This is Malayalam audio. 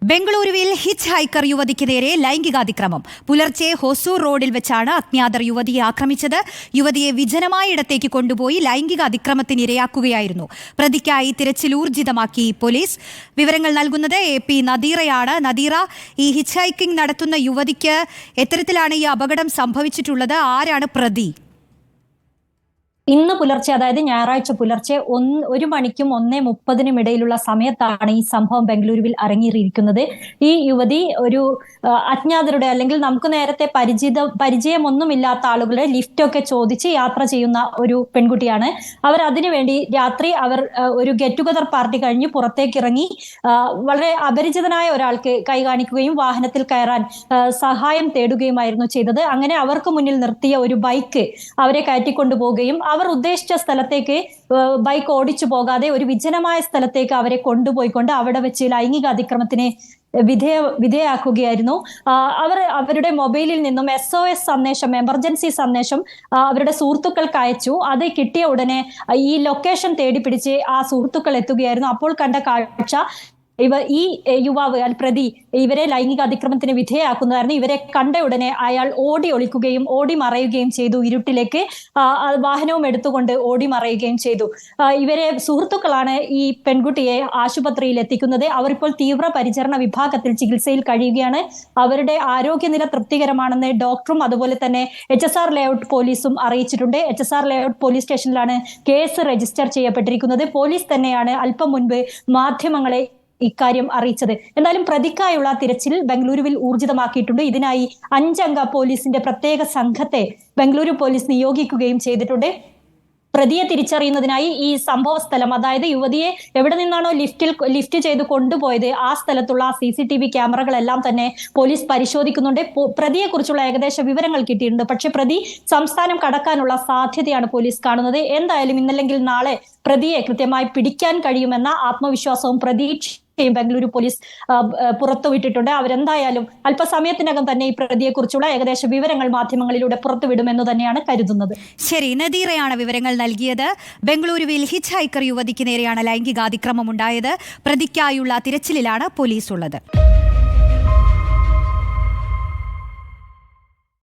ബംഗളൂരുവിൽ ഹിച്ച് ഹൈക്കർ യുവതിക്ക് നേരെ ലൈംഗികാതിക്രമം. പുലർച്ചെ ഹൊസൂർ റോഡിൽ വെച്ചാണ് അജ്ഞാതർ യുവതിയെ ആക്രമിച്ചത്. യുവതിയെ വിജനമായ ഇടത്തേക്ക് കൊണ്ടുപോയി ലൈംഗിക അതിക്രമത്തിന് ഇരയാക്കുകയായിരുന്നു. പ്രതിക്കായി തിരച്ചിൽ ഊർജിതമാക്കി പോലീസ്. വിവരങ്ങൾ നൽകുന്നത് AP നദീറയാണ്. നദീറ, ഈ ഹിച്ച് ഹൈക്കിംഗ് നടത്തുന്ന യുവതിക്ക് എത്തരത്തിലാണ് ഈ അപകടം സംഭവിച്ചിട്ടുള്ളത്? ആരാണ് പ്രതി? ഇന്ന് പുലർച്ചെ, അതായത് ഞായറാഴ്ച പുലർച്ചെ 1 മണിക്കും 1:30 ഇടയിലുള്ള സമയത്താണ് ഈ സംഭവം ബംഗളൂരുവിൽ അരങ്ങേറിയിരിക്കുന്നത്. ഈ യുവതി ഒരു അജ്ഞാതരുടെ, അല്ലെങ്കിൽ നമുക്ക് നേരത്തെ പരിചയമൊന്നുമില്ലാത്ത ആളുകളുടെ ലിഫ്റ്റൊക്കെ ചോദിച്ച് യാത്ര ചെയ്യുന്ന ഒരു പെൺകുട്ടിയാണ്. അവർ അതിനുവേണ്ടി രാത്രി ഒരു ഗെറ്റ് ടുഗദർ പാർട്ടി കഴിഞ്ഞ് പുറത്തേക്ക് ഇറങ്ങി വളരെ അപരിചിതനായ ഒരാൾക്ക് കൈ കാണിക്കുകയും വാഹനത്തിൽ കയറാൻ സഹായം തേടുകയുമായിരുന്നു ചെയ്തത്. അങ്ങനെ അവർക്ക് മുന്നിൽ നിർത്തിയ ഒരു ബൈക്ക് അവരെ കയറ്റിക്കൊണ്ടുപോവുകയും അവർ ഉദ്ദേശിച്ച സ്ഥലത്തേക്ക് ബൈക്ക് ഓടിച്ചു പോകാതെ ഒരു വിജനമായ സ്ഥലത്തേക്ക് അവരെ കൊണ്ടുപോയിക്കൊണ്ട് അവിടെ വെച്ച് ലൈംഗിക അതിക്രമത്തിന് വിധേയാക്കുകയായിരുന്നു. അവരുടെ മൊബൈലിൽ നിന്നും SOS സന്ദേശം, എമർജൻസി സന്ദേശം അവരുടെ സുഹൃത്തുക്കൾക്ക് അയച്ചു. അത് കിട്ടിയ ഉടനെ ഈ ലൊക്കേഷൻ തേടി പിടിച്ച് ആ സുഹൃത്തുക്കൾ എത്തുകയായിരുന്നു. അപ്പോൾ കണ്ട കാഴ്ച, ഈ യുവാവ് പ്രതി ഇവരെ ലൈംഗിക അതിക്രമത്തിന് വിധേയമാക്കുന്നതായിരുന്നു. ഇവരെ കണ്ട ഉടനെ അയാൾ ഓടി ഒളിക്കുകയും ഓടി മറയുകയും ചെയ്തു. ഇരുട്ടിലേക്ക് വാഹനവും എടുത്തുകൊണ്ട് ഓടി മറയുകയും ചെയ്തു. ഇവരെ സുഹൃത്തുക്കളാണ് ഈ പെൺകുട്ടിയെ ആശുപത്രിയിൽ എത്തിക്കുന്നത്. അവരിപ്പോൾ തീവ്രപരിചരണ വിഭാഗത്തിൽ ചികിത്സയിൽ കഴിയുകയാണ്. അവരുടെ ആരോഗ്യനില തൃപ്തികരമാണെന്ന് ഡോക്ടറും അതുപോലെ തന്നെ HSR ലേഔട്ട് പോലീസും അറിയിച്ചിട്ടുണ്ട്. HSR ലേഔട്ട് പോലീസ് സ്റ്റേഷനിലാണ് കേസ് രജിസ്റ്റർ ചെയ്യപ്പെട്ടിരിക്കുന്നത്. പോലീസ് തന്നെയാണ് അല്പം മുൻപ് മാധ്യമങ്ങളെ ഇക്കാര്യം അറിയിച്ചത്. എന്തായാലും പ്രതിക്കായുള്ള തിരച്ചിൽ ബംഗളൂരുവിൽ ഊർജിതമാക്കിയിട്ടുണ്ട്. ഇതിനായി 5 അംഗ പോലീസിന്റെ പ്രത്യേക സംഘത്തെ ബംഗളൂരു പോലീസ് നിയോഗിക്കുകയും ചെയ്തിട്ടുണ്ട്. പ്രതിയെ തിരിച്ചറിയുന്നതിനായി ഈ സംഭവ സ്ഥലം, അതായത് യുവതിയെ എവിടെ നിന്നാണോ ലിഫ്റ്റ് ചെയ്ത് കൊണ്ടുപോയത് ആ സ്ഥലത്തുള്ള CCTV ക്യാമറകളെല്ലാം തന്നെ പോലീസ് പരിശോധിക്കുന്നുണ്ട്. പ്രതിയെ കുറിച്ചുള്ള ഏകദേശ വിവരങ്ങൾ കിട്ടിയിട്ടുണ്ട്. പക്ഷെ പ്രതി സംസ്ഥാനം കടക്കാനുള്ള സാധ്യതയാണ് പോലീസ് കാണുന്നത്. എന്തായാലും ഇന്നല്ലെങ്കിൽ നാളെ പ്രതിയെ കൃത്യമായി പിടിക്കാൻ കഴിയുമെന്ന ആത്മവിശ്വാസവും പ്രതീക്ഷയും ബംഗളൂരു പോലീസ് പുറത്തുവിട്ടിട്ടുണ്ട്. അവരെന്തായാലും അല്പസമയത്തിനകം തന്നെ ഈ പ്രതിയെ കുറിച്ചുള്ള ഏകദേശ വിവരങ്ങൾ മാധ്യമങ്ങളിലൂടെ പുറത്തുവിടുമെന്ന് തന്നെയാണ് കരുതുന്നത്. ശരി, നദീറയാണ് വിവരങ്ങൾ നൽകിയത്. ബംഗളൂരുവിൽ ഹിച്ച് ഹൈക്കർ യുവതിക്ക് നേരെയാണ് ലൈംഗികാതിക്രമം ഉണ്ടായത്. പ്രതിക്കായുള്ള തിരച്ചിലിലാണ് പോലീസ് ഉള്ളത്.